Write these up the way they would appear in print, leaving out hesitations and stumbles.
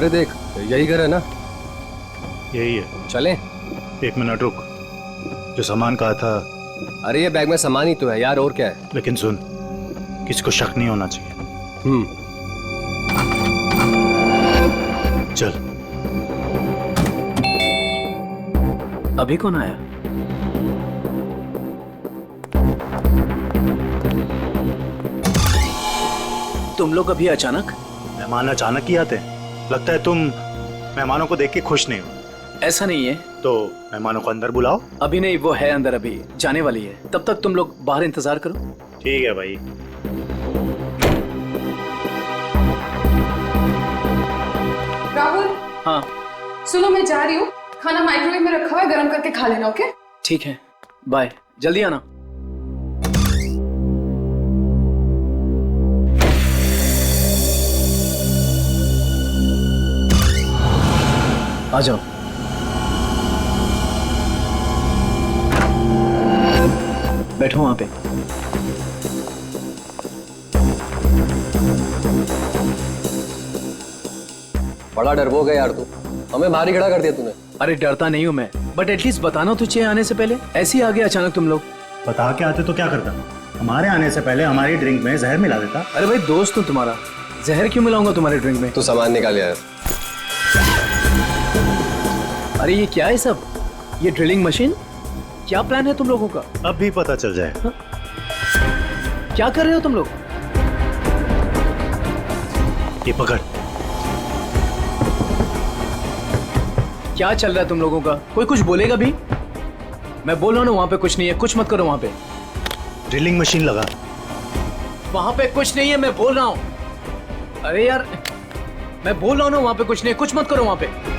अरे देख, यही घर है ना? यही है। चलें? 1 मिनट रुक, जो सामान कहा था। अरे ये बैग में सामान ही तो है यार, और क्या है? लेकिन सुन, किसी को शक नहीं होना चाहिए। चल। अभी कौन आया? तुम लोग अभी अचानक? मेहमान अचानक ही आते हैं। लगता है तुम मेहमानों को देख के खुश नहीं हो। ऐसा नहीं है। तो मेहमानों को अंदर बुलाओ। अभी नहीं, वो है अंदर, अभी जाने वाली है। तब तक तुम लोग बाहर इंतजार करो। ठीक है भाई। राहुल। हाँ सुनो, मैं जा रही हूँ। खाना माइक्रोवेव में रखा हुआ है, गर्म करके खा लेना। ओके? ठीक है, बाय, जल्दी आना। आ जाओ। बैठो वहां पे। बड़ा डरपोक है यार तू, हमें बाहर ही खड़ा कर दिया तूने। अरे डरता नहीं हूं मैं, बट एटलीस्ट बताना तो चाहिए आने से पहले। ऐसे ही आ गए अचानक तुम लोग। बता के आते तो क्या करता? हमारे आने से पहले हमारी ड्रिंक में जहर मिला देता। अरे भाई दोस्त हूं तुम्हारा, जहर क्यों मिलाऊंगा तुम्हारे ड्रिंक में? तू सामान निकाल यार। अरे ये क्या है सब? ये ड्रिलिंग मशीन? क्या प्लान है तुम लोगों का? अब भी पता चल जाए। क्या कर रहे हो तुम लोग? ये पकड़। क्या चल रहा है तुम लोगों का? कोई कुछ बोलेगा भी? मैं बोल रहा हूं ना, वहां पे कुछ नहीं है, कुछ मत करो वहां पे। ड्रिलिंग मशीन लगा। वहां पे कुछ नहीं है, मैं बोल रहा हूं। अरे यार, मैं बोल रहा हूं ना, वहां पे कुछ नहीं है, कुछ मत करो वहां पे।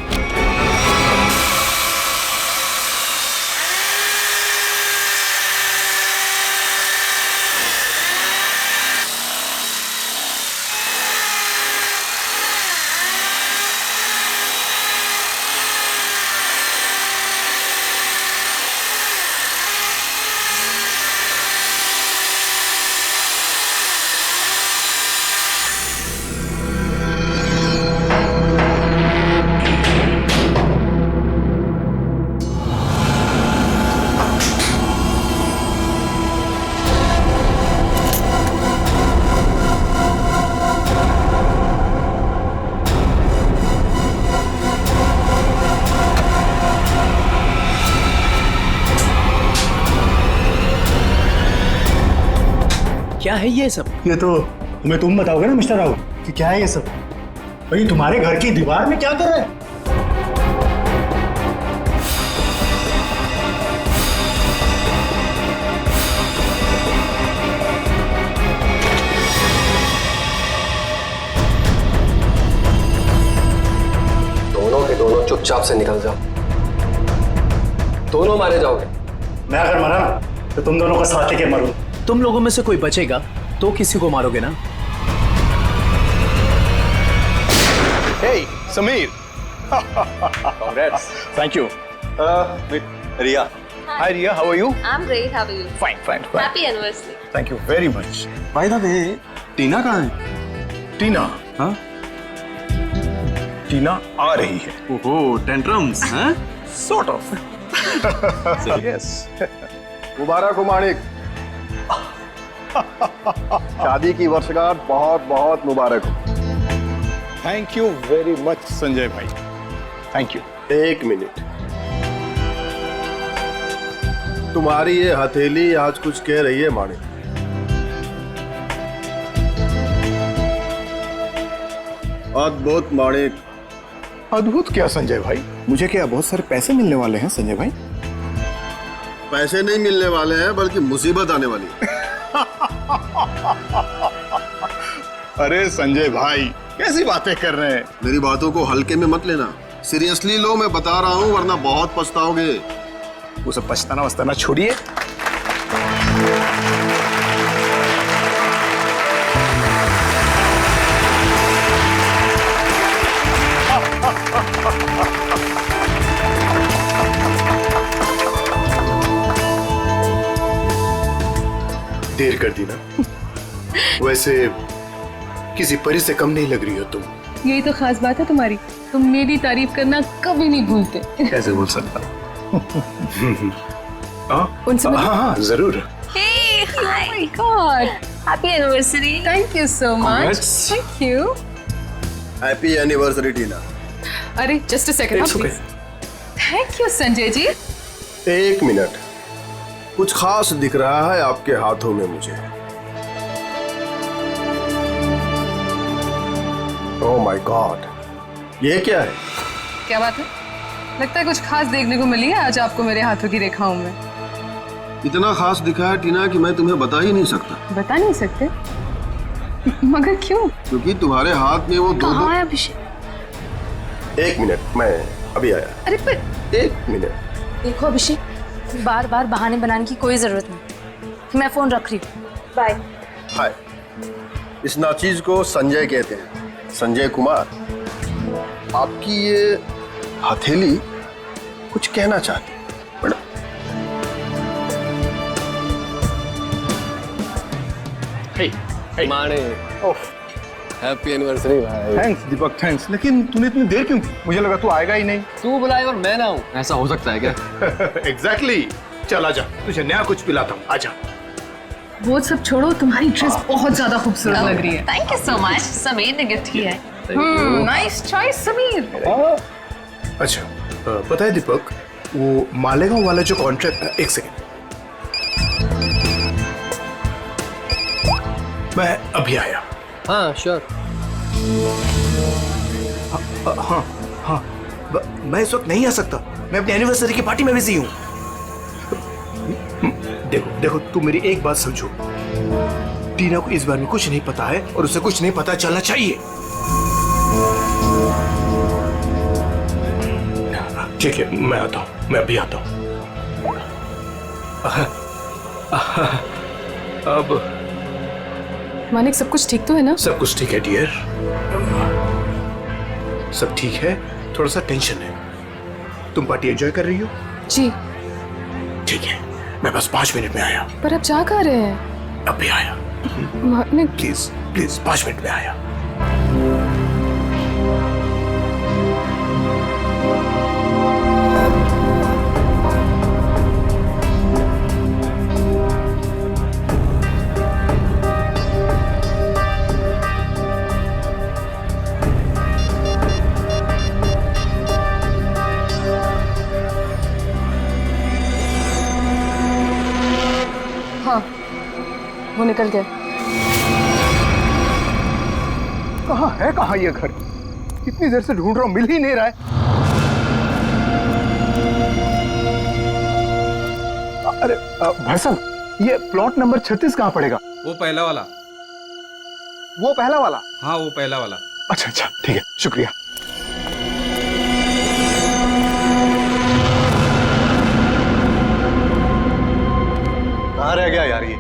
क्या है ये सब? ये तो हमें तुम बताओगे ना मिस्टर राहुल कि क्या है ये सब। भाई तुम्हारे घर की दीवार में क्या कर रहे हैं? दोनों के दोनों चुपचाप से निकल जाओ, दोनों मारे जाओगे। मैं अगर मरा ना तो तुम दोनों का साथ लेके मरूं। तुम लोगों में से कोई बचेगा तो किसी को मारोगे ना? Hey, Sameer. Congrats. Thank you. With Ria. Hi, Ria. How are you? I'm great. How are you? Fine, fine, fine. Happy anniversary. Thank you very much. By the way, टीना कहाँ है? टीना. हाँ? टीना आ रही है. ओहो, टेंट्रम्स, हैं? Sort of. Yes. मुबारक हो माणिक. शादी की वर्षगांठ बहुत बहुत मुबारक हो. Thank you very much Sanjay भाई. Thank you. एक मिनट, तुम्हारी ये हथेली आज कुछ कह रही है माणिक. अद्भुत माणिक. अद्भुत क्या संजय भाई? मुझे क्या बहुत सारे पैसे मिलने वाले हैं संजय भाई? पैसे नहीं मिलने वाले हैं, बल्कि मुसीबत आने वाली है. अरे संजय भाई कैसी बातें कर रहे हैं? मेरी बातों को हल्के में मत लेना, सीरियसली लो. मैं बता रहा हूँ, वरना बहुत पछताओगे. वो सब पछताना वछताना छोड़िए. देर कर दी ना. वैसे किसी परी से कम नहीं लग रही हो तुम. यही तो खास बात है तुम्हारी, तुम मेरी तारीफ करना कभी नहीं भूलते। कैसे बोल सकता? उनसे मिलो। हाँ जरूर। Hey, hi. Oh my God, Happy anniversary. thank you so much. Congrats. Thank you. Happy anniversary Tina. अरे just a second, It's okay. Thank you Sanjay ji. एक मिनट, कुछ खास दिख रहा है आपके हाथों में मुझे। ओह माय गॉड, ये क्या है? क्या बात है? लगता है कुछ खास देखने को मिली है आज आपको मेरे हाथों की रेखाओं में। इतना खास दिखा है टीना कि मैं तुम्हें बता ही नहीं सकता। बता नहीं सकते? मगर क्यों? क्योंकि तुम्हारे हाथ में वो दो कहाँ दो। है अभिषेक? एक मिनट, मैं अभी आया। अरे पर एक मिनट। देखो अभिषेक, बार बार बहाने बनाने की कोई जरूरत नहीं। मैं फोन रख रही हूँ। बाय। हाय, इस नाचीज को संजय कहते हैं, संजय कुमार। आपकी ये हथेली कुछ कहना चाहती है, मैडम। माने हैप्पी एनिवर्सरी भाई। थैंक्स दीपक, थैंक्स। लेकिन तूने इतनी देर क्यों की? मुझे लगा तू आएगा ही नहीं। तू बुलाए और मैं ना हूँ, ऐसा हो सकता है क्या? एग्जैक्टली। चल आजा, तुझे नया कुछ पिलाता हूँ, आजा। वो सब छोड़ो, तुम्हारी ड्रेस बहुत ज्यादा खूबसूरत लग रही है। Thank you so much. Sameer ने गिफ्ट किया है। Nice choice Sameer. अच्छा, पता है दीपक, वो मालेगांव वाला जो कॉन्ट्रैक्ट, एक सेकेंड, मैं अभी आया। हाँ श्योर। हाँ हाँ, मैं इस वक्त नहीं आ सकता, मैं अपनी एनिवर्सरी की पार्टी में बिजी हूँ। देखो देखो, तू मेरी एक बात समझो, टीना को इस बारे में कुछ नहीं पता है और उसे कुछ नहीं पता चलना चाहिए। ठीक है, मैं आता हूँ, मैं अभी आता हूँ। अब मानिक, सब कुछ ठीक तो है ना? सब कुछ ठीक है डियर, सब ठीक है। थोड़ा सा टेंशन है। तुम पार्टी एंजॉय कर रही हो? जी। ठीक है, मैं बस 5 मिनट में आया। पर अब जा कहाँ रहे हैं? अभी आया, मानिक, प्लीज प्लीज, 5 मिनट में आया। हाँ, वो निकल गए। कहाँ है, कहाँ ये घर? इतनी देर से ढूंढ रहा हूँ, मिल ही नहीं रहा है। अरे भाई साहब, ये प्लॉट नंबर 36 कहाँ पड़ेगा? वो पहला वाला। वो पहला वाला? हाँ वो पहला वाला। अच्छा अच्छा, ठीक है, शुक्रिया। कहाँ रह गया यार ये?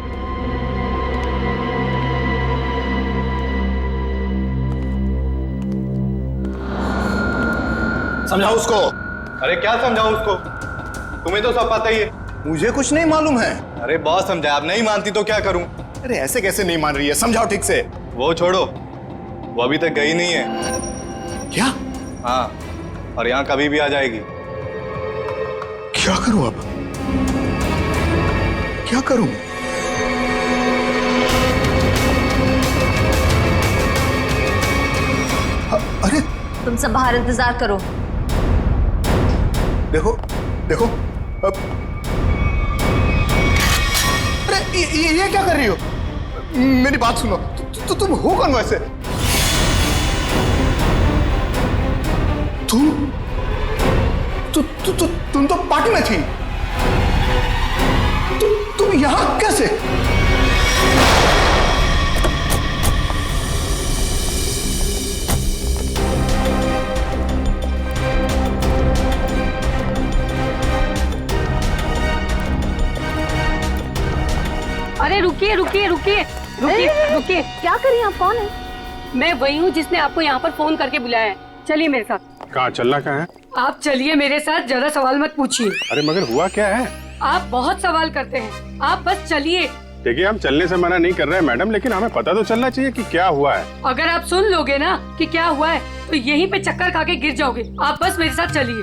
समझाओ उसको। अरे क्या समझाऊं उसको, तुम्हें तो सब पता ही है। मुझे कुछ नहीं मालूम है। अरे बहुत समझाया, आप नहीं मानती तो क्या करूं? अरे ऐसे कैसे नहीं मान रही है, समझाओ ठीक से। वो छोड़ो, वो अभी तक गई नहीं है। क्या? हाँ, और यहाँ कभी भी आ जाएगी। क्या करूं अब? क्या करूं? अरे तुम सब बाहर इंतजार करो। देखो देखो, अब अरे ये क्या कर रही हो? मेरी बात सुनो, तुम हो कौन वैसे? तुम तो पार्टी में थी। तुम यहां कैसे? अरे रुकिए रुकिए रुकिए रुकिए रुकिए। क्या करिए आप? कौन है? मैं वही हूँ जिसने आपको यहाँ पर फोन करके बुलाया है। चलिए मेरे साथ। कहाँ चलना? कहाँ है? आप चलिए मेरे साथ, ज्यादा सवाल मत पूछिए। अरे मगर हुआ क्या है? आप बहुत सवाल करते हैं, आप बस चलिए। देखिए हम चलने से मना नहीं कर रहे हैं मैडम, लेकिन हमें पता तो चलना चाहिए कि क्या हुआ है। अगर आप सुन लोगे ना कि क्या हुआ है तो यहीं पे चक्कर खा के गिर जाओगे। आप बस मेरे साथ चलिए।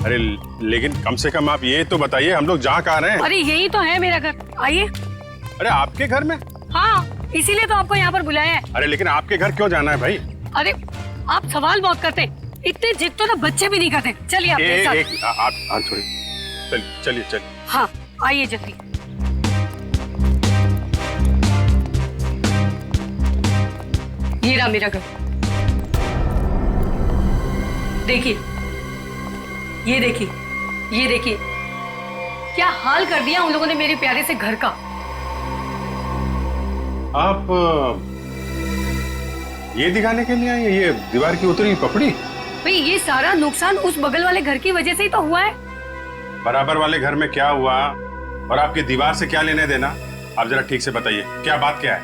अरे लेकिन कम से कम आप ये तो बताइए हम लोग जा कहाँ रहे हैं? अरे यही तो है मेरा घर, आइए। अरे आपके घर में? हाँ, इसीलिए तो आपको यहाँ पर बुलाया है। अरे लेकिन आपके घर क्यों जाना है भाई? अरे आप सवाल बहुत करते हैं, इतने जिद तो ना बच्चे भी नहीं करते। चलिए आप मेरे साथ। आप हाथ छोड़िए, चलिए। हाँ आइए जल्दी। ये रहा मेरा घर, देखिए, ये देखिए, ये देखिए, क्या हाल कर दिया उन लोगों ने मेरे प्यारे से घर का। आप ये दिखाने के लिए आए हैं, ये दीवार की उतरी पपड़ी? भाई ये सारा नुकसान उस बगल वाले घर की वजह से ही तो हुआ है। बराबर वाले घर में क्या हुआ और आपके दीवार से क्या लेने देना? आप जरा ठीक से बताइए, क्या बात क्या है?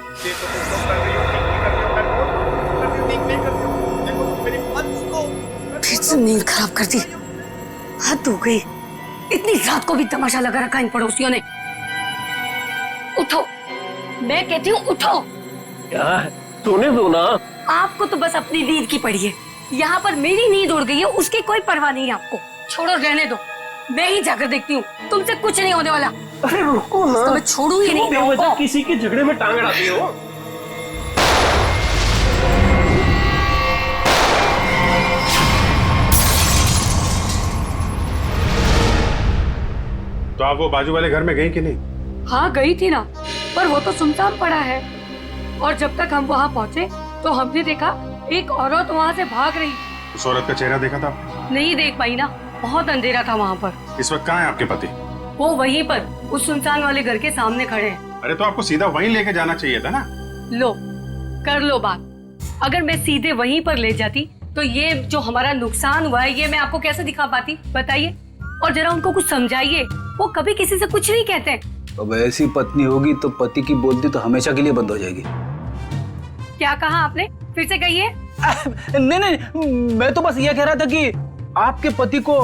फिर से नींद खराब कर दी, हद हो गई। इतनी रात को भी तमाशा लगा रखा इन पड़ोसियों ने। उठो, मैं कहती हूँ उठो। क्या सोने दो ना। आपको तो बस अपनी नींद की पड़ी है। यहाँ पर मेरी नींद उड़ गई है, उसकी कोई परवाह नहीं है आपको। छोड़ो, रहने दो, मैं ही जाकर देखती हूँ, तुमसे कुछ नहीं होने वाला। अरे रुको ना, तो मैं छोड़ूंगी नहीं। बेवजह किसी के झगड़े में टांग अड़ाती हो। तो आप वो बाजू वाले घर में गई कि नहीं? हाँ गई थी ना, पर वो तो सुनसान पड़ा है। और जब तक हम वहाँ पहुँचे तो हमने देखा एक औरत वहाँ से भाग रही। उस औरत का चेहरा देखा था? नहीं देख पाई ना, बहुत अंधेरा था वहाँ पर। इस वक्त कहाँ है आपके पति? वो वहीं पर उस सुनसान वाले घर के सामने खड़े हैं। अरे तो आपको सीधा वहीं लेके जाना चाहिए था ना। लो, कर लो बात। अगर मैं सीधे वहीं पर ले जाती तो ये जो हमारा नुकसान हुआ है ये मैं आपको कैसे दिखा पाती, बताइए। और जरा उनको कुछ समझाइए, वो कभी किसी से कुछ नहीं कहते। अब ऐसी पत्नी होगी तो पति की बोलती तो हमेशा के लिए बंद हो जाएगी। क्या कहा आपने, फिर से कहिए। नहीं, मैं तो बस ये कह रहा था कि आपके पति को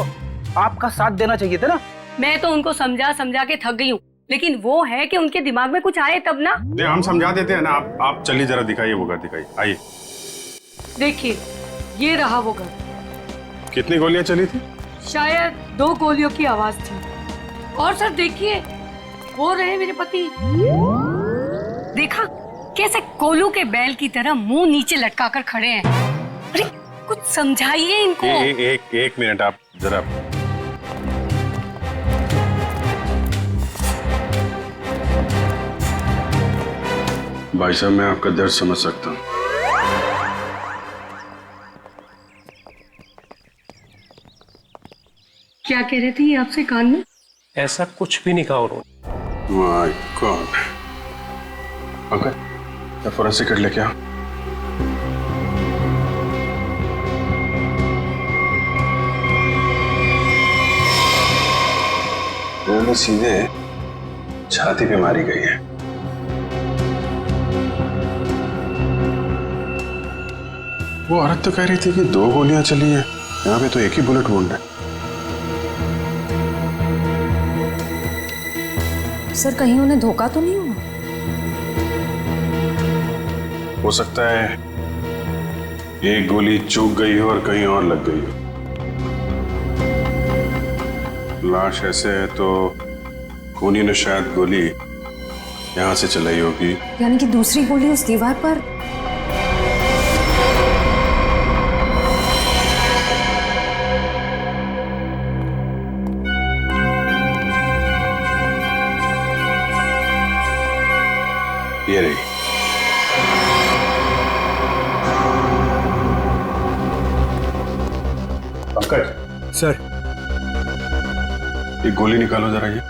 आपका साथ देना चाहिए था ना। मैं तो उनको समझा समझा के थक गई हूँ, लेकिन वो है कि उनके दिमाग में कुछ आए तब ना। हम समझा देते हैं ना। आप चलिए, जरा दिखाइए वो घर, दिखाइए, आइए। देखिए, ये रहा वो घर। कितनी गोलियां चली थी? शायद 2 गोलियों की आवाज थी। और सर देखिए, वो रहे मेरे पति। देखा कैसे कोलू के बैल की तरह मुंह नीचे लटका कर खड़े हैं। अरे कुछ समझाइए इनको। एक मिनट, आप जरा। भाई साहब, मैं आपका दर्द समझ सकता हूँ। क्या कह रहे थे ये आपसे कान में? ऐसा कुछ भी नहीं कहा उन्होंने। My God. Uncle, forensic kit लेके आओ। गोली सीधे छाती पे मारी गई है। वो औरत तो कह रही थी कि 2 गोलियां चली हैं, यहाँ पे तो एक ही बुलेट वुंड है। सर कहीं उन्हें धोखा तो नहीं हुआ? हो सकता है एक गोली चूक गई हो और कहीं और लग गई हो। लाश ऐसे है तो खूनी ने शायद गोली यहां से चलाई होगी। यानी कि दूसरी गोली उस दीवार पर। ये रही। पंकज सर, एक गोली निकालो जरा। ये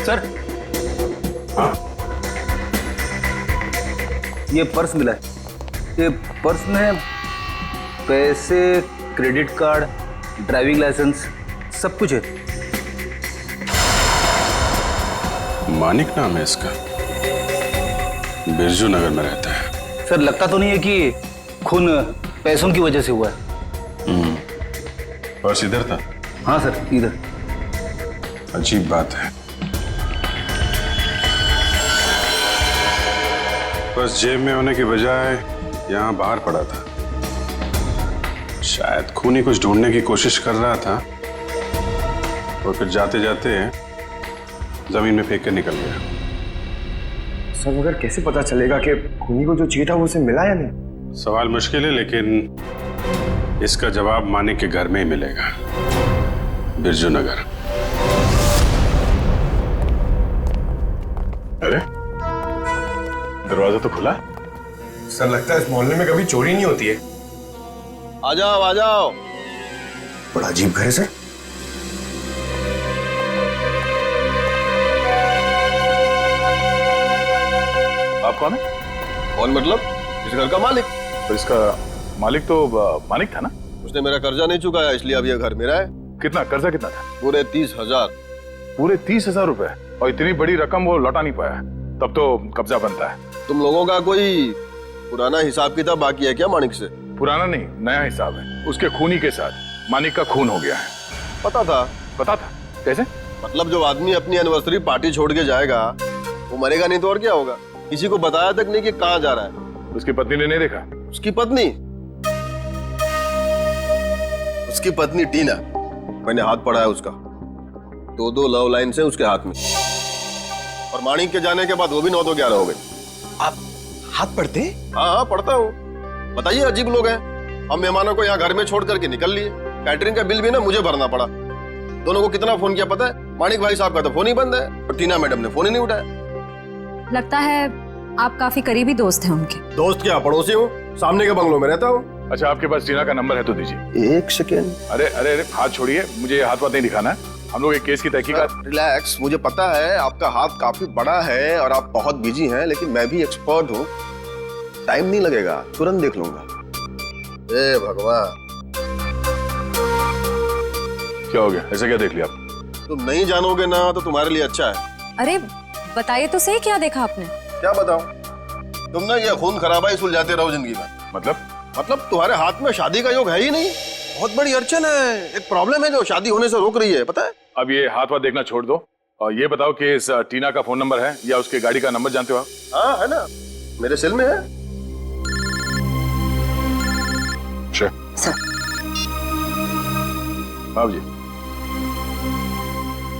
सर, हाँ, ये पर्स मिला है। ये पर्स में पैसे, क्रेडिट कार्ड, ड्राइविंग लाइसेंस सब कुछ है। मानिक नाम है इसका, बिरजू नगर में रहता है। सर लगता तो नहीं है कि खून पैसों की वजह से हुआ है। बस इधर था? हाँ सर, इधर। अजीब बात है, बस जेब में होने की बजाय यहाँ बाहर पड़ा था। शायद खूनी कुछ ढूंढने की कोशिश कर रहा था और फिर जाते जाते जमीन में फेंक कर निकल गया। सर मगर कैसे पता चलेगा कि खूनी को जो चाहिए था वो उसे मिला या नहीं? सवाल मुश्किल है, लेकिन इसका जवाब मानिक के घर में ही मिलेगा, बिरजू नगर। अरे दरवाजा तो खुला। सर लगता है इस मोहल्ले में कभी चोरी नहीं होती है। आ जाओ आ जाओ। बड़ा अजीब घर है सर। आप कौन है? कौन मतलब? इस घर का मालिक। तो इसका मालिक तो मानिक था ना? उसने मेरा कर्जा नहीं चुकाया, इसलिए अब यह घर मेरा है। कितना कर्जा कितना था? पूरे 30,000। पूरे 30,000 रुपए? और इतनी बड़ी रकम वो लौटा नहीं पाया, तब तो कब्जा बनता है। तुम लोगों का कोई पुराना हिसाब किताब बाकी है क्या मानिक से? पुराना नहीं, नया हिसाब है। उसके खूनी के साथ मानिक का खून हो गया है। पता था? पता था? कैसे? मतलब जो आदमी अपनी एनिवर्सरी पार्टी छोड़ के जाएगा वो मरेगा नहीं तो और क्या होगा? किसी को बताया तक नहीं कि कहाँ जा रहा है। उसकी पत्नी ने नहीं देखा? उसकी पत्नी? उसकी पत्नी टीना, मैंने हाथ पढ़ा है उसका। 2 लव लाइन से उसके हाथ में, और मानिक के जाने के बाद वो भी 9 तो 11 हो गए। आप हाथ पढ़ते? हाँ पढ़ता हूँ। बताइए, अजीब लोग हैं। हम मेहमानों को यहाँ घर में छोड़ करके निकल लिए। कैटरिंग का बिल भी ना मुझे भरना पड़ा। दोनों को कितना फोन किया पता है? मानिक भाई साहब का तो फोन ही बंद है और टीना मैडम ने फोन ही नहीं उठाया। लगता है आप काफी करीबी दोस्त हैं उनके। दोस्त क्या, पड़ोसी हूँ, सामने के बंगलों में रहता हूँ। अच्छा, आपके पास टीना का नंबर है तो दीजिए। 1 सेकेंड। अरे अरे अरे, हाथ छोड़िए, मुझे ये हाथ नहीं दिखाना है। हम लोग एक केस की तहकीकात। रिलैक्स, मुझे पता है आपका हाथ काफी बड़ा है और आप बहुत बिजी हैं, लेकिन मैं भी एक्सपर्ट हूँ। टाइम नहीं लगेगा, तुरंत देख लूंगा। ए भगवान, क्या हो गया? ऐसे क्या देख लिया आप? तुम नहीं जानोगे ना तो तुम्हारे लिए अच्छा है। अरे बताइए तो सही, क्या देखा आपने? क्या बताऊं? तुम ना ये खून खराबा ही सुलझाते रहो जिंदगी में। मतलब तुम्हारे हाथ में शादी का योग है ही नहीं। बहुत बड़ी अड़चन है, एक प्रॉब्लम है जो शादी होने से रोक रही है, पता है? अब ये हाथ देखना छोड़ दो और ये बताओ कि इस टीना का फोन नंबर है या उसके गाड़ी का नंबर जानते हो आप? हाँ है ना, मेरे सेल में है। सर। आप जी।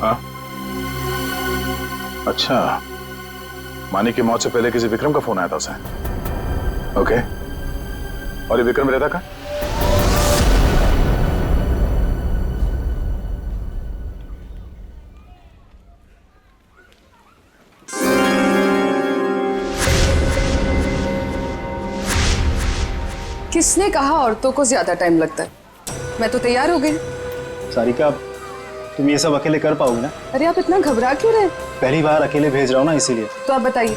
हाँ अच्छा, मानिक की मौत से पहले किसी विक्रम का फोन आया था उसे। ओके, और ये विक्रम रहता कहाँ? किसने कहा औरतों को ज्यादा टाइम लगता है? मैं तो तैयार हो गई। सारिका, तुम ये सब अकेले कर पाओगे ना? अरे आप इतना घबरा क्यों रहे? पहली बार अकेले भेज रहा हूँ ना, इसीलिए। तो आप बताइए,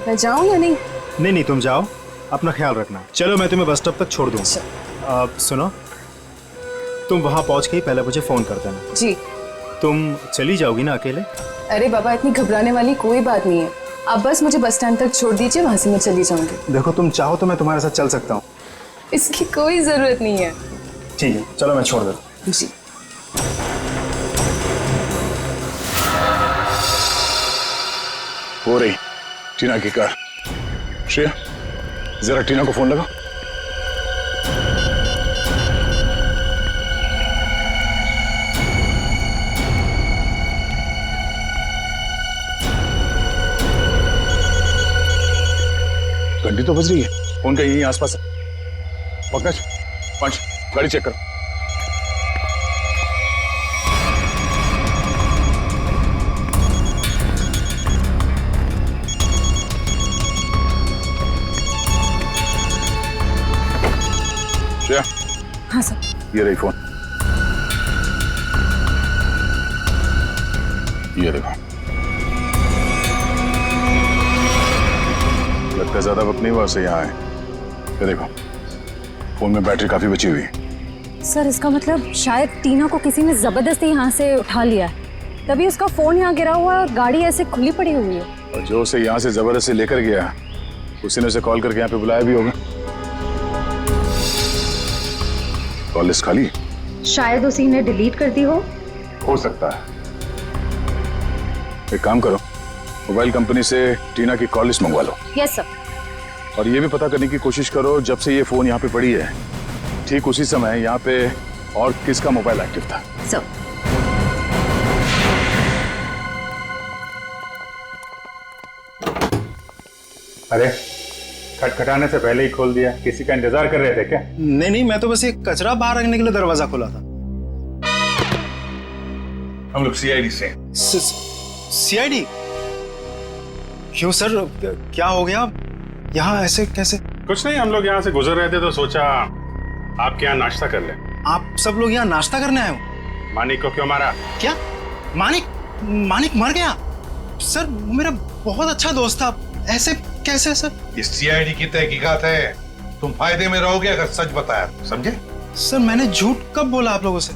मैं जाऊं या नहीं? नहीं, तुम जाओ, अपना ख्याल रखना। चलो मैं तुम्हें बस स्टॉप तक छोड़ दूँ। सुनो, तुम वहाँ पहुँच के ही पहले मुझे फोन कर देना। जी। तुम चली जाओगी ना अकेले? अरे बाबा, इतनी घबराने वाली कोई बात नहीं है। आप बस मुझे बस स्टैंड तक छोड़ दीजिए, वहां से मैं चली जाऊंगी। देखो, तुम चाहो तो मैं तुम्हारे साथ चल सकता हूँ। इसकी कोई जरूरत नहीं है। ठीक है, चलो मैं छोड़ देता हूँ। जी। हो रही टीना की कार। श्रेया, जरा टीना को फोन लगा। घंटी तो बज रही है, फोन कहीं यहीं आसपास है। पंकज, पंच, गाड़ी चेक करो। श्रेया। हाँ सर। ये रही फोन, ये देखो। लगता है ज्यादा वक्त नहीं हुआ उसे यहाँ आए। ये देखो, फोन में बैटरी काफी बची हुई है। सर इसका मतलब शायद टीना को किसी ने जबरदस्ती यहाँ से उठा लिया है, तभी उसका फोन यहाँ गिरा हुआ है और गाड़ी ऐसे खुली पड़ी हुई है। और जो उसे यहाँ से जबरदस्ती लेकर गया उसी ने उसे कॉल करके यहाँ पे बुलाया भी होगा। कॉल लिस्ट खाली? शायद उसी ने डिलीट कर दी हो सकता है। एक काम करो, मोबाइल कंपनी से टीना की कॉल लिस्ट मंगवा लो। Yes sir. और ये भी पता करने की कोशिश करो जब से ये फोन यहाँ पे पड़ी है ठीक उसी समय यहाँ पे और किसका मोबाइल एक्टिव था। सर अरे खटखटाने से पहले ही खोल दिया, किसी का इंतजार कर रहे थे क्या? नहीं नहीं, मैं तो बस एक कचरा बाहर रखने के लिए दरवाजा खोला था। हम लोग सीआईडी से। सीआईडी? क्यों सर, क्या हो गया? यहाँ ऐसे कैसे? कुछ नहीं, हम लोग यहाँ से गुजर रहे थे तो सोचा आपके यहाँ नाश्ता कर ले। आप सब लोग यहाँ नाश्ता करने आए हो? मानिक को क्यों मारा? क्या मानिक? मानिक मर गया? सर मेरा बहुत अच्छा दोस्त था, ऐसे कैसे सर? इस सीआईडी की तहकीकात है, तुम फायदे में रहोगे अगर सच बताया, समझे? सर मैंने झूठ कब बोला आप लोगों से?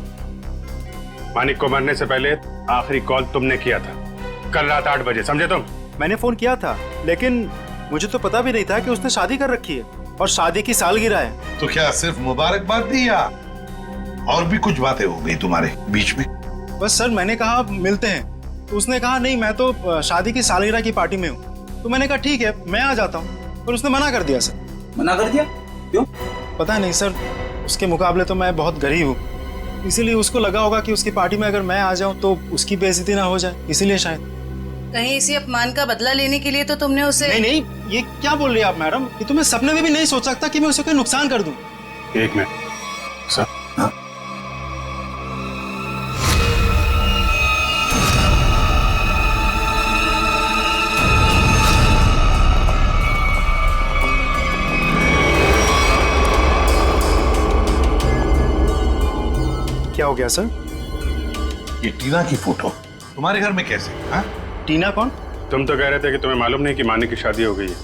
मानिक को मरने से पहले आखिरी कॉल तुमने किया था कल रात 8 बजे, समझे तुम? मैंने फोन किया था, लेकिन मुझे तो पता भी नहीं था कि उसने शादी कर रखी है और शादी की सालगिरह है। तो क्या सिर्फ मुबारकबाद दी या और भी कुछ बातें हो गई तुम्हारे बीच में? बस सर मैंने कहा मिलते हैं, तो उसने कहा नहीं मैं तो शादी की सालगिरह की पार्टी में हूँ। तो मैंने कहा ठीक है मैं आ जाता हूँ, पर उसने मना कर दिया सर। मना कर दिया? क्यों? पता नहीं सर, उसके मुकाबले तो मैं बहुत गरीब हूँ, इसीलिए उसको लगा होगा कि उसकी पार्टी में अगर मैं आ जाऊँ तो उसकी बेइज्जती ना हो जाए, इसीलिए शायद। कहीं इसी अपमान का बदला लेने के लिए तो तुमने उसे? नहीं नहीं, ये क्या बोल रही है आप मैडम? ये तो मैं सपने में भी नहीं सोच सकता कि मैं उसे कोई नुकसान कर दूं। एक मिनट सर। हाँ? क्या हो गया सर? ये टीना की फोटो तुम्हारे घर में कैसे? हाँ? टीना कौन? तुम तो कह रहे थे कि तुम्हें मालूम नहीं कि मानिक की शादी हो गई है,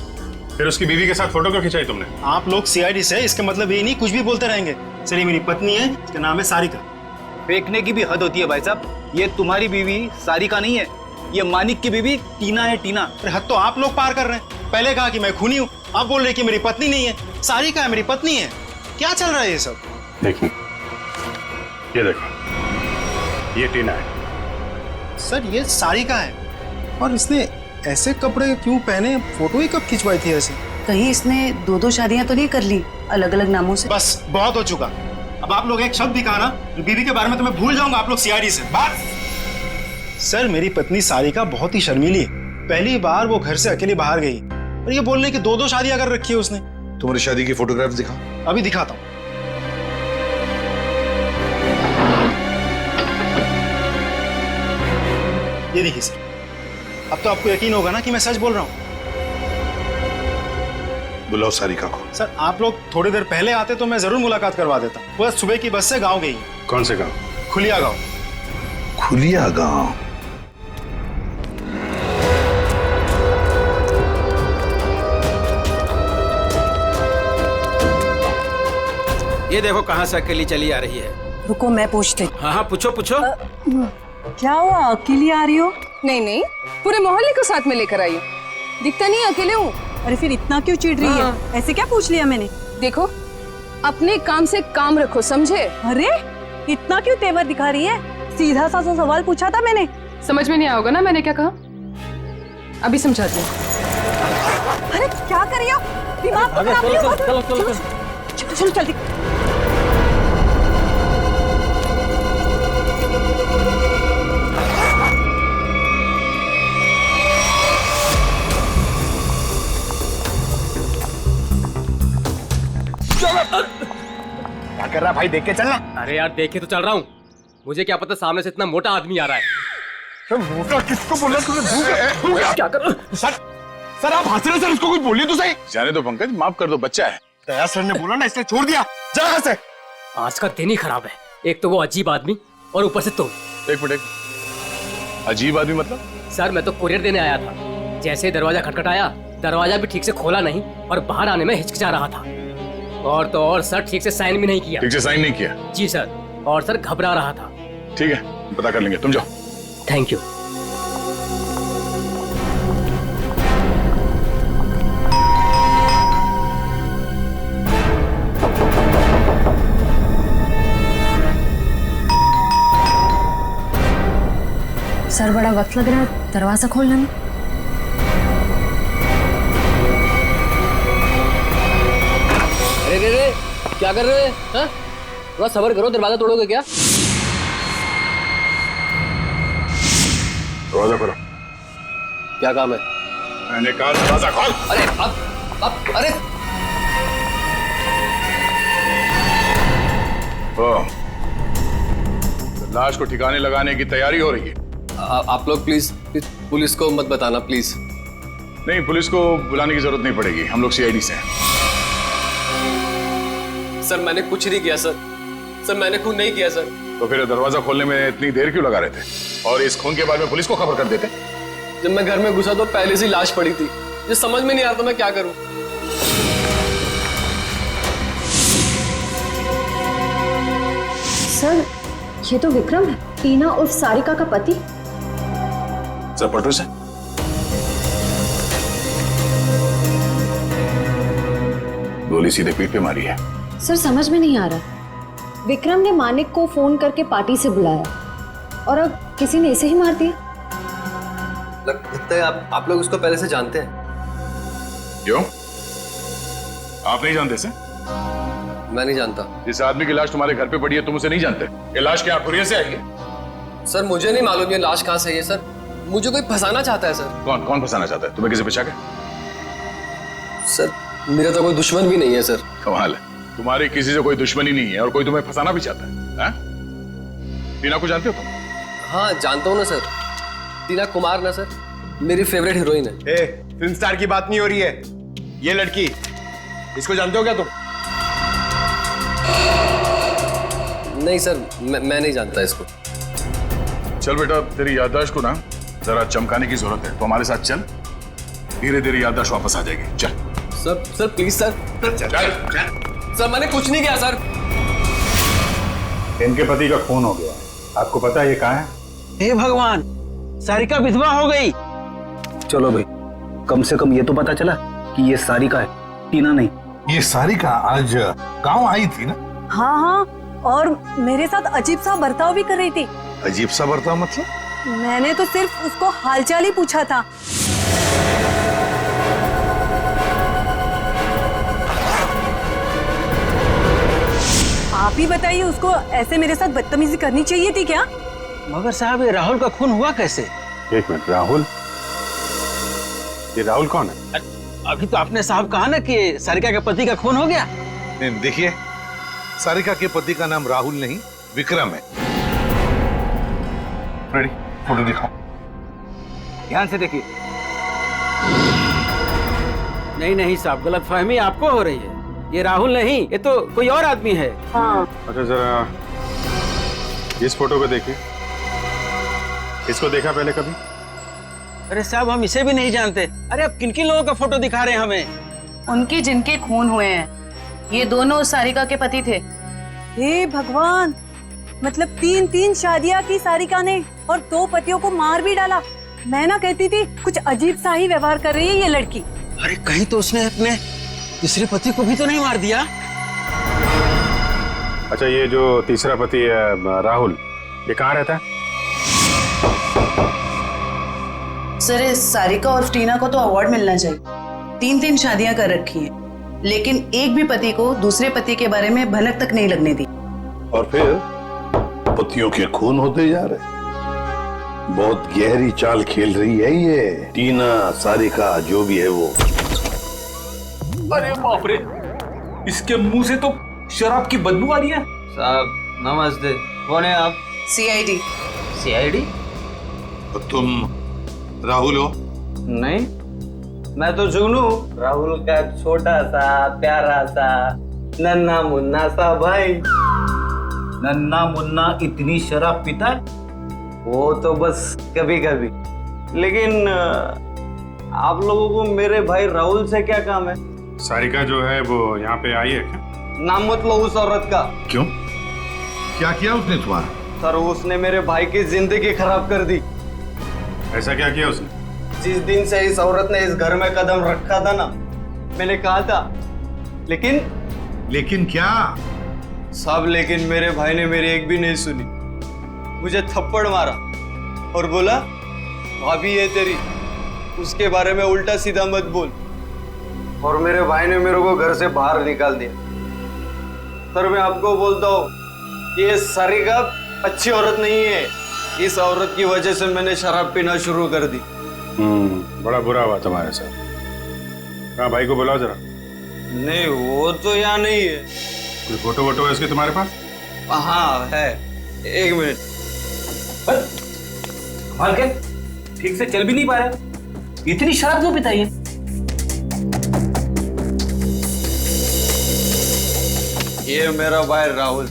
फिर उसकी बीवी के साथ फोटो क्यों खिंचाई तुमने? आप लोग सीआईडी से, इसका मतलब ये नहीं कुछ भी बोलते रहेंगे। सर ये मेरी पत्नी है, इसका नाम है सारिका। फेंकने की भी हद होती है भाई साहब, ये तुम्हारी बीवी सारिका नहीं है, ये मानिक की बीवी टीना है। टीना? अरे हद तो आप लोग पार कर रहे हैं। पहले कहा कि मैं खूनी हूँ, आप बोल रहे कि मेरी पत्नी नहीं है। सारिका है मेरी पत्नी है, क्या चल रहा है ये सब? देखिए ये देखो, ये टीना है। सर ये सारिका है, और इसने ऐसे कपड़े क्यों पहने? फोटो ही कब खिंचवाई थी ऐसे? कहीं इसने 2-2 शादियां तो नहीं कर ली अलग अलग नामों से? बस बहुत हो चुका। अब आप लोग एक शब्द भी कहा ना बीवी के बारे में तो मैं भूल जाऊंगा आप लोग सीआईडी से। बस सर मेरी पत्नी सारिका बहुत ही शर्मीली है, पहली बार वो घर से अकेली बाहर गई और ये बोलने की 2-2 शादियां कर रखी है उसने। तुम्हारी शादी की फोटोग्राफ दिखा। अभी दिखाता हूँ। ये देखिए सर, अब तो आपको यकीन होगा ना कि मैं सच बोल रहा हूँ। बुलाओ सारिका को। सर आप लोग थोड़ी देर पहले आते तो मैं जरूर मुलाकात करवा देता। वो सुबह की बस से गांव गई। कौन से गांव? खुलिया गांव। खुलिया गांव? ये देखो कहाँ से अकेली चली आ रही है। रुको मैं पूछती। हाँ हाँ पूछो पूछो। क्या हुआ, अकेली आ रही हो? नहीं नहीं, पूरे मोहल्ले को साथ में लेकर आई हूँ। दिखता नहीं अकेले हूँ। अरे फिर इतना क्यों चिढ़ रही है? ऐसे क्या पूछ लिया मैंने? देखो अपने काम से काम रखो, समझे? अरे इतना क्यों तेवर दिखा रही है? सीधा सा सवाल पूछा था मैंने। समझ में नहीं आओगे ना मैंने क्या कहा? अभी समझाती हूँ। अरे क्या कर रही हो? दिमाग को खराब नहीं हो? चलो चलो जल्दी। क्या कर रहा भाई, देख के चलना। अरे यार देखे तो चल रहा हूँ, मुझे क्या पता सामने से इतना मोटा आदमी आ रहा है। मोटा किसको बोला तूने? क्या कर? सर आप हंस रहे सर, उसको कुछ बोलिए तो सही। जाने दो पंकज, माफ कर दो, बच्चा है। दया सर ने बोला ना इसलिए छोड़ दिया। जा यहाँ से। आज का दिन ही खराब है, एक तो वो अजीब आदमी और ऊपर से तुम। एक मिनट, अजीब आदमी मतलब? सर मैं तो कुरियर देने आया था, जैसे ही दरवाजा खटखटाया दरवाजा भी ठीक से खोला नहीं और बाहर आने में हिचकिचा रहा था। और तो और सर ठीक से साइन भी नहीं किया। ठीक से साइन नहीं किया? जी सर, और सर घबरा रहा था। ठीक है, पता कर लेंगे, तुम जाओ। Thank you. सर बड़ा वक्त लग रहा है दरवाजा खोलने में। अरे क्या कर रहे हैं? हाँ? थोड़ा सब्र करो, दरवाजा तोड़ोगे क्या? दरवाजा खोलो। क्या काम है? मैंने कहा दरवाजा खोल। अरे अब अरे लाश को ठिकाने लगाने की तैयारी हो रही है। आप लोग प्लीज पुलिस को मत बताना प्लीज। नहीं, पुलिस को बुलाने की जरूरत नहीं पड़ेगी, हम लोग सीआईडी से हैं। सर मैंने कुछ नहीं किया सर, मैंने खून नहीं किया सर। तो फिर दरवाजा खोलने में इतनी देर क्यों लगा रहे थे? और इस खून के बारे में पुलिस को खबर कर देते। जब मैं घर में घुसा तो पहले से लाश पड़ी थी, ये समझ में नहीं आ रहा था मैं क्या करूं। सर ये तो विक्रम है, टीना उर्फ सारिका का पति। सर पटो से गोली सीधे पीठ पे मारी है। सर समझ में नहीं आ रहा, विक्रम ने मानिक को फोन करके पार्टी से बुलाया और अब किसी ने इसे ही मार दिया। लगता है आप लोग उसको पहले से जानते हैं। क्यों? आप नहीं जानते सर? मैं नहीं जानता। जिस आदमी की लाश तुम्हारे घर पे पड़ी है तुम उसे नहीं जानते? ये लाश क्या खुरिया से आई है? सर मुझे नहीं मालूम ये लाश कहाँ से है सर, मुझे कोई फंसाना चाहता है सर। कौन फंसाना चाहता है तुम्हें? किसी पे शक है? सर मेरा तो कोई दुश्मन भी नहीं है सर। कमाल है, तुम्हारी किसी से कोई दुश्मनी नहीं है और कोई तुम्हें फंसाना भी चाहता है। टीना को जानते हो तुम? हाँ जानता हूँ ना सर, टीना कुमार ना सर, मेरी फेवरेट हीरोइन है। फिल्म स्टार की बात नहीं हो रही है, ये लड़की, इसको जानते हो क्या तुम? नहीं सर, मैं नहीं जानता इसको। चल बेटा, तेरी याददाश्त को ना जरा चमकाने की जरूरत है, तो हमारे साथ चल, धीरे धीरे याददाश्त वापस आ जाएगी। चल सर प्लीज सर। सर मैंने कुछ नहीं किया सर। इनके पति का खून हो गया, आपको पता है ये कहाँ है? हे भगवान, सारिका विधवा हो गई। चलो भाई, कम से कम ये तो पता चला कि ये सारिका है, टीना नहीं। ये सारिका आज गांव आई थी ना? हाँ हाँ, और मेरे साथ अजीब सा बर्ताव भी कर रही थी। अजीब सा बर्ताव मतलब? मैंने तो सिर्फ उसको हालचाल ही पूछा था। आप ही बताइए, उसको ऐसे मेरे साथ बदतमीजी करनी चाहिए थी क्या? मगर साहब, ये राहुल का खून हुआ कैसे? एक मिनट, राहुल? ये राहुल कौन है? अभी तो आपने साहब कहा ना कि सारिका के पति का खून हो गया। नहीं, देखिए, सारिका के पति का नाम राहुल नहीं विक्रम है। रेडी, फोटो दिखाओ। ध्यान से देखिए। नहीं साहब, गलतफहमी आपको हो रही है, ये राहुल नहीं, ये तो कोई और आदमी है। हाँ। अच्छा जरा इस फोटो को देखिए, इसको देखा पहले कभी? अरे साहब, हम इसे भी नहीं जानते। अरे आप किन लोगों का फोटो दिखा रहे हैं हमें? उनके जिनके खून हुए हैं, ये दोनों सारिका के पति थे। हे भगवान, मतलब 3 शादियां की सारिका ने और 2 पतियों को मार भी डाला। मैं ना कहती थी कुछ अजीब सा ही व्यवहार कर रही है ये लड़की। अरे कहीं तो उसने अपने तीसरे पति को भी तो नहीं मार दिया? अच्छा, ये जो तीसरा पति है राहुल, ये कहाँ रहता है? सर इस सारिका और टीना को तो अवार्ड मिलना चाहिए। 3 शादियां कर रखी हैं, लेकिन एक भी पति को दूसरे पति के बारे में भनक तक नहीं लगने दी। और फिर पतियों के खून होते जा रहे। बहुत गहरी चाल खेल रही है ये टीना, सारिका, जो भी है वो। अरे बाप रे, इसके मुंह से तो शराब की बदबू आ रही है। साहब नमस्ते, कौन है आप? सीआईडी। सीआईडी? तो तुम राहुल हो? नहीं, मैं तो जुगनू, राहुल का छोटा सा प्यारा सा नन्ना मुन्ना सा भाई। नन्ना मुन्ना इतनी शराब पीता है? वो तो बस कभी कभी, लेकिन आप लोगों को मेरे भाई राहुल से क्या काम है? सारिका जो है वो यहाँ पे आई है क्या? नाम मत लो उस औरत का। क्यों? क्या किया उसने तुम्हारा? सर उसने मेरे भाई की जिंदगी खराब कर दी। ऐसा क्या किया उसने? जिस दिन से इस औरत ने इस घर में कदम रखा था ना, मैंने कहा था, लेकिन क्या? साहब लेकिन मेरे भाई ने मेरी एक भी नहीं सुनी। मुझे थप्पड़ मारा और बोला भाभी है तेरी, उसके बारे में उल्टा सीधा मत बोल। और मेरे भाई ने मेरे को घर से बाहर निकाल दिया। सर मैं आपको बोलता हूँ, ये सारिका अच्छी औरत नहीं है। इस औरत की वजह से मैंने शराब पीना शुरू कर दी। बड़ा बुरा हुआ तुम्हारे साथ। कहाँ भाई को बुलाओ जरा। नहीं वो तो यहाँ नहीं है। कोई फोटो वोटो है इसके तुम्हारे पास? हाँ है, एक मिनट। कमाल के ठीक से चल भी नहीं पा रहा, इतनी शराब क्यों पिता है? ये मेरा भाई राहुल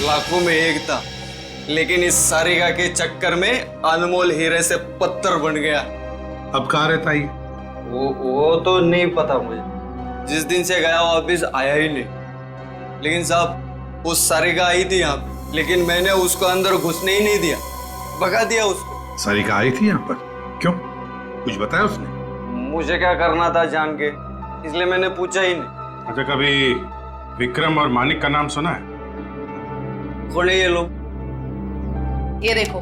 लाखों में एक था, लेकिन इस सारिका के चक्कर में अनमोल हीरे से पत्थर बन गया। अब कहाँ रहता है? वो तो नहीं पता मुझे। जिस दिन से गया वापिस आया ही नहीं। लेकिन साहब उस सारिका आई थी यहाँ, लेकिन मैंने उसको अंदर घुसने ही नहीं दिया, भगा दिया उसको। सारिका आई थी यहाँ पर? क्यों? कुछ बताया उसने? मुझे क्या करना था जान के, इसलिए मैंने पूछा ही नहीं। अच्छा कभी विक्रम और मानिक का नाम सुना है? कौन है ये लोग? ये देखो,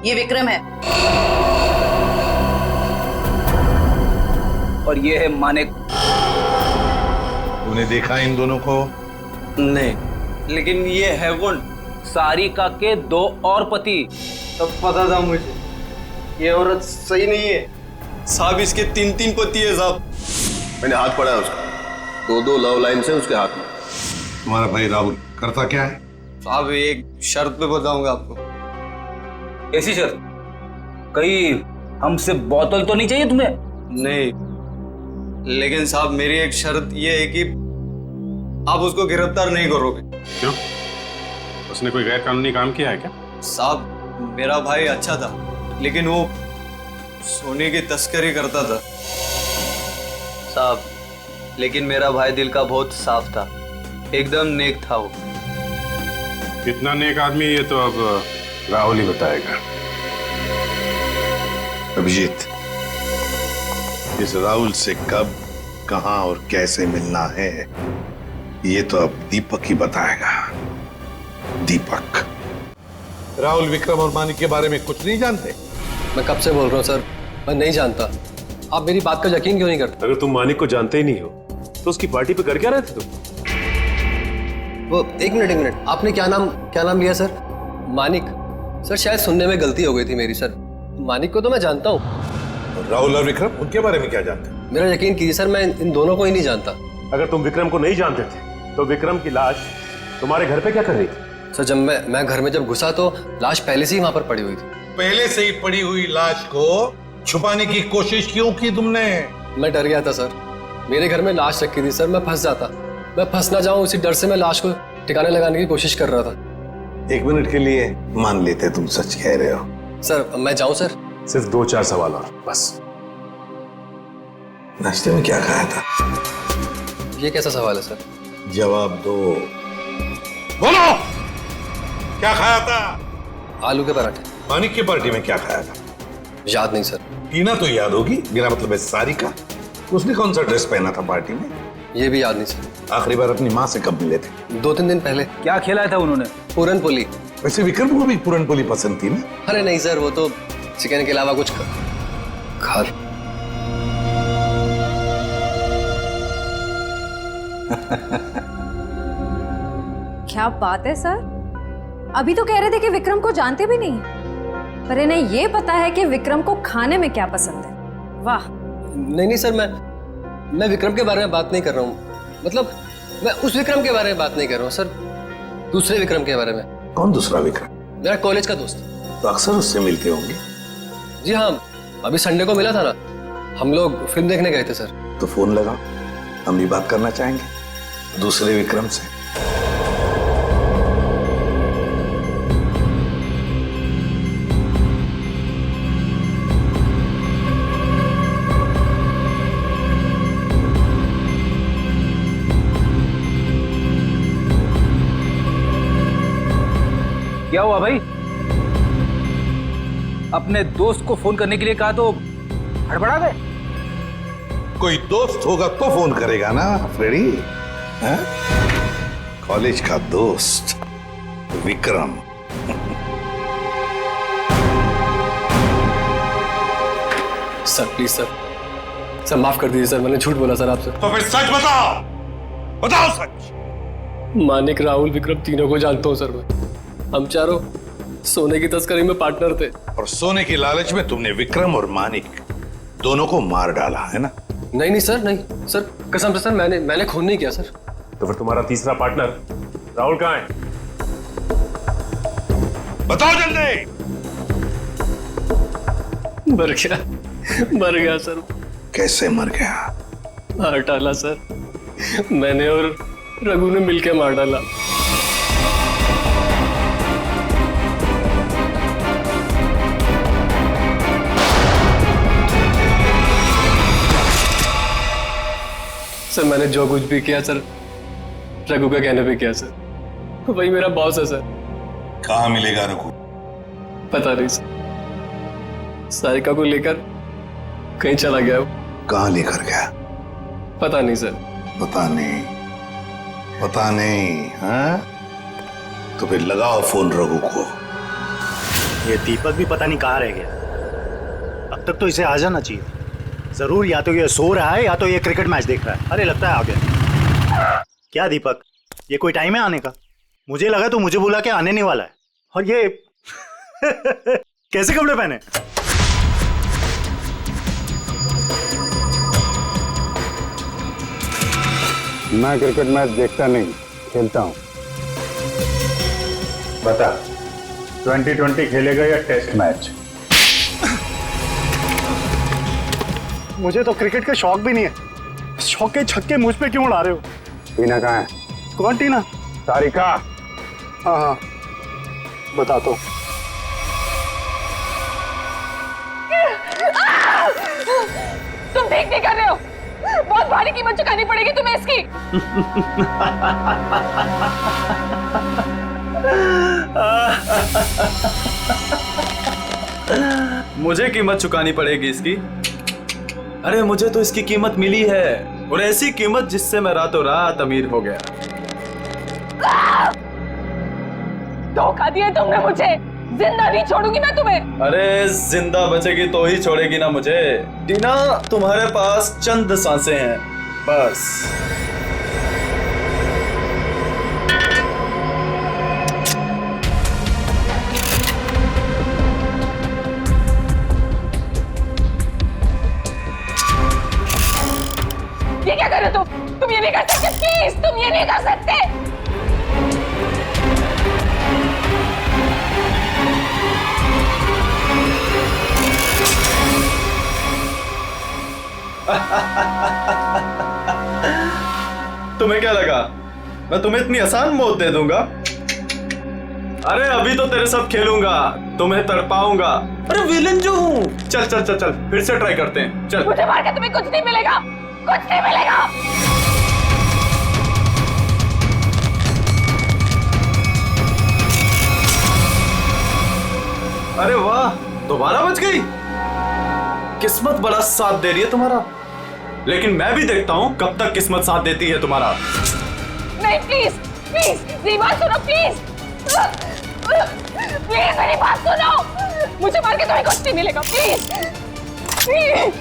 ये विक्रम है और ये है मानिक। तूने देखा इन दोनों को? नहीं, लेकिन ये है कौन? सारिका के 2 और पति। तब पता था मुझे, ये औरत सही नहीं है। साहब इसके 3 पति है साहब। मैंने हाथ पड़ा है उसका, 2 लव लाइन से उसके हाथ में। तुम्हारा भाई राहुल करता क्या है? साहब एक शर्त पे बताऊंगा आपको। ऐसी शर्त? कहीं हमसे बोतल तो नहीं चाहिए तुम्हें? नहीं, लेकिन साहब मेरी एक शर्त ये है कि आप उसको गिरफ्तार नहीं करोगे। क्यों? उसने कोई गैर कानूनी काम किया है क्या? साहब मेरा भाई अच्छा था, लेकिन वो सोने की तस्करी करता था। साहब लेकिन मेरा भाई दिल का बहुत साफ था, एकदम नेक था वो। कितना नेक आदमी ये तो अब राहुल ही बताएगा। अभिजीत, इस राहुल से कब, कहां और कैसे मिलना है ये तो अब दीपक ही बताएगा। दीपक। राहुल विक्रम और मानिक के बारे में कुछ नहीं जानते? मैं कब से बोल रहा हूँ सर, मैं नहीं जानता। आप मेरी बात का यकीन क्यों नहीं करते? अगर तुम मानिक को जानते ही नहीं हो तो उसकी पार्टी पे कर क्या रहे थे तुम? वो एक मिनट, आपने क्या नाम लिया सर? मानिक? सर शायद सुनने में गलती हो गई थी मेरी सर। मानिक को तो मैं जानता हूँ। राहुल और विक्रम उनके बारे में क्या जानते? मेरा यकीन कीजिए सर, मैं इन दोनों को ही नहीं जानता। अगर तुम विक्रम को नहीं जानते थे तो विक्रम की लाश तुम्हारे घर पे क्या कर रही थी? सर जब मैं घर में जब घुसा तो लाश पहले से ही वहां पर पड़ी हुई थी। पहले से ही पड़ी हुई लाश को छुपाने की कोशिश क्यों की तुमने? मैं डर गया था सर, मेरे घर में लाश रखी थी सर, मैं फंस जाता, मैं फंस ना जाऊं इसी डर से मैं लाश को ठिकाने लगाने की कोशिश कर रहा था। 1 मिनट के लिए मान लेते तुम सच कह रहे हो। सर मैं जाऊं सर? सिर्फ 2-4 सवाल और बस। नाश्ते में क्या खाया था? ये कैसा सवाल है सर? जवाब दो। बोलो, क्या खाया था? आलू के पराठे। मानिक की पार्टी में क्या खाया था? याद नहीं सर। टीना तो याद होगी, मेरा मतलब है सारिका। उसने कौन सा ड्रेस पहना था पार्टी में? ये भी याद नहीं सर। आखिरी बार अपनी माँ से कब मिले थे? 2-3 दिन पहले। क्या खिलाया था उन्होंने? पूरन पोली। वैसे विक्रम को भी पूरन पोली पसंद थी ना? अरे नहीं सर, वो तो चिकन के अलावा कुछ खा। क्या बात है सर, अभी तो कह रहे थे कि विक्रम को जानते भी नहीं, पर इन्हें ये पता है कि विक्रम को खाने में क्या पसंद है। वाह। नहीं सर, मैं विक्रम के बारे में बात नहीं कर रहा हूँ। मतलब मैं उस विक्रम के बारे में बात नहीं कर रहा हूँ सर, दूसरे विक्रम के बारे में। कौन दूसरा विक्रम? मेरा कॉलेज का दोस्त। तो अक्सर उससे मिलते होंगे? जी हाँ, अभी संडे को मिला था ना, हम लोग फिल्म देखने गए थे सर। तो फोन लगाओ, हम भी बात करना चाहेंगे दूसरे विक्रम से। क्या हुआ भाई? अपने दोस्त को फोन करने के लिए कहा तो हड़बड़ा गए। कोई दोस्त होगा तो फोन करेगा ना फ्रेडी। हैं? कॉलेज का दोस्त विक्रम। सर प्लीज सर माफ कर दीजिए सर, मैंने झूठ बोला सर आपसे। तो फिर सच बताओ, बताओ सच। मानिक, राहुल, विक्रम तीनों को जानता हूँ सर मैं। हम चारों सोने की तस्करी में पार्टनर थे। और सोने की लालच में तुमने विक्रम और मानिक दोनों को मार डाला है ना? नहीं सर, नहीं सर, कसम से सर, मैंने खून नहीं किया सर। तो फिर तुम्हारा तीसरा पार्टनर राहुल कहाँ है? बताओ जल्दी। मर गया सर। कैसे मर गया? मार डाला सर, मैंने और रघु ने मिलकर मार डाला। सर मैंने जो कुछ भी किया सर रघु का कहने पे किया सर। वही मेरा बॉस है सर। कहाँ मिलेगा रघु? पता नहीं सर, सारिका को लेकर कहीं चला गया वो। कहाँ लेकर गया? पता नहीं सर। पता नहीं हाँ? तो फिर लगाओ फोन रघु को। ये दीपक भी पता नहीं कहाँ रह गया। अब तक तो इसे आ जाना चाहिए। जरूर या तो ये सो रहा है या तो ये क्रिकेट मैच देख रहा है। अरे लगता है आ गया। क्या दीपक, ये कोई टाइम है आने का? मुझे लगा तो मुझे बुला के आने नहीं वाला है। और ये कैसे कपड़े पहने? मैं क्रिकेट मैच देखता नहीं, खेलता हूँ। बता, 2020 खेलेगा या टेस्ट मैच? मुझे तो क्रिकेट का शौक भी नहीं है। शौक के छक्के मुझ पे क्यों उड़ा रहे हो? टीना कहाँ है? कौन टीना? सारिका। हाँ बता तो। तुम ठीक नहीं कर रहे हो, बहुत भारी कीमत चुकानी पड़ेगी तुम्हें इसकी। मुझे कीमत चुकानी पड़ेगी इसकी? अरे मुझे तो इसकी कीमत मिली है, और ऐसी कीमत जिससे मैं रातों रात अमीर हो गया। धोखा दिया तुमने मुझे, जिंदा नहीं छोड़ूंगी मैं तुम्हें। अरे जिंदा बचेगी तो ही छोड़ेगी ना मुझे। टीना, तुम्हारे पास चंद सांसें हैं बस। ये क्या कर रहे हो तुम ये नहीं कर सकते, प्लीज तुम ये नहीं कर सकते। तुम्हें क्या लगा मैं तुम्हें इतनी आसान मौत दे दूंगा? अरे अभी तो तेरे साथ खेलूंगा, तुम्हें तड़पाऊंगा। अरे विलन जो हूँ। चल चल चल चल, फिर से ट्राई करते हैं। चल। मुझे मार के तुम्हें कुछ नहीं मिलेगा, कुछ नहीं मिलेगा। अरे वाह, दोबारा बच गई। किस्मत बड़ा साथ दे रही है तुम्हारा, लेकिन मैं भी देखता हूं कब तक किस्मत साथ देती है तुम्हारा। नहीं प्लीज प्लीज मेरी बात सुनो, प्लीज प्लीज मेरी बात सुनो। मुझे मार के तुम्हें कुछ नहीं मिलेगा, प्लीज प्लीज।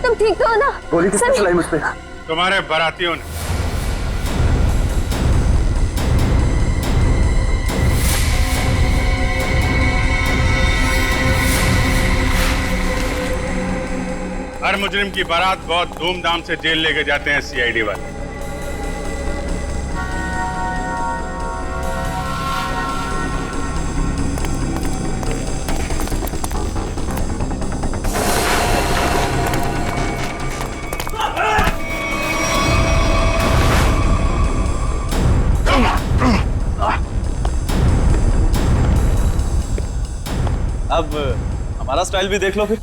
तुम ठीक तो हो ना? गोली किसने चलाई मुझ पे? तुम्हारे बारातियों ने। हर मुजरिम की बारात बहुत धूमधाम से जेल लेके जाते हैं सीआईडी वाले। अब हमारा स्टाइल भी देख लो फिर।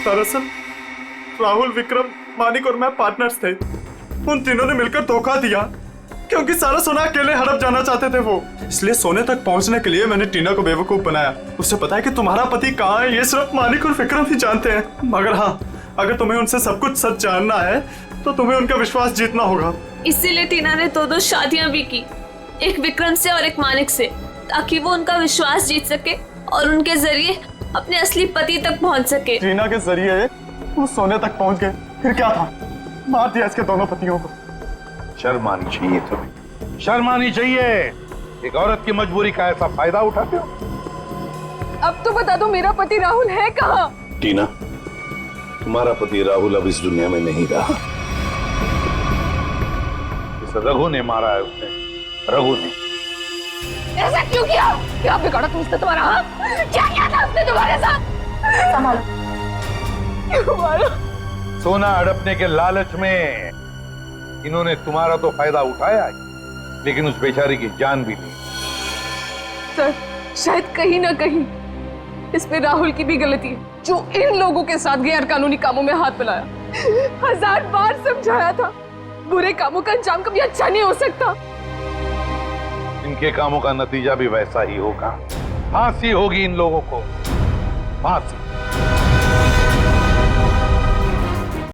दरअसल राहुल, विक्रम, मानिक और मैं पार्टनर्स थे। उन तीनों ने मिलकर धोखा दिया क्योंकि सारा सोना अकेले हड़प जाना चाहते थे वो। इसलिए सोने तक पहुंचने के लिए मैंने टीना को बेवकूफ बनाया। उसे पता है कि तुम्हारा पति कहाँ है, ये सिर्फ मानिक और विक्रम ही जानते हैं। मगर हाँ, अगर तुम्हें उनसे सब कुछ सच जानना है तो तुम्हें उनका विश्वास जीतना होगा। इसीलिए टीना ने दो शादियां भी की, एक विक्रम से और एक मानिक से, ताकि वो उनका विश्वास जीत सके और उनके जरिए अपने असली पति तक पहुंच सके। टीना के जरिए वो सोने तक पहुंच गए, फिर क्या था, मार दिया इसके दोनों पतियों को। शर्म आनी चाहिए तुम्हें, शर्म आनी चाहिए। एक औरत की मजबूरी का ऐसा फायदा उठाते हो। अब तो बता दो मेरा पति राहुल है कहाँ? टीना, तुम्हारा पति राहुल अब इस दुनिया में नहीं रहा। इस रघु ने मारा है उसने, रघु ने। ऐसा क्यों किया? क्या बिगाड़ा तुमसे तुम्हारा? हाँ? क्या किया था उसने तुम्हारे साथ? संभालो। क्यों मारा? सोना हड़पने के लालच में इन्होंने तुम्हारा तो फायदा उठाया, लेकिन उस बेचारी की जान भी ली। सर, शायद कहीं ना कहीं इसमें राहुल की भी गलती है, जो इन लोगों के साथ गैर कानूनी कामों में हाथ मिलाया। 1000 बार समझाया था, बुरे कामों का अंजाम कभी अच्छा नहीं हो सकता। इनके कामों का नतीजा भी वैसा ही होगा। फांसी होगी इन लोगों को, फांसी।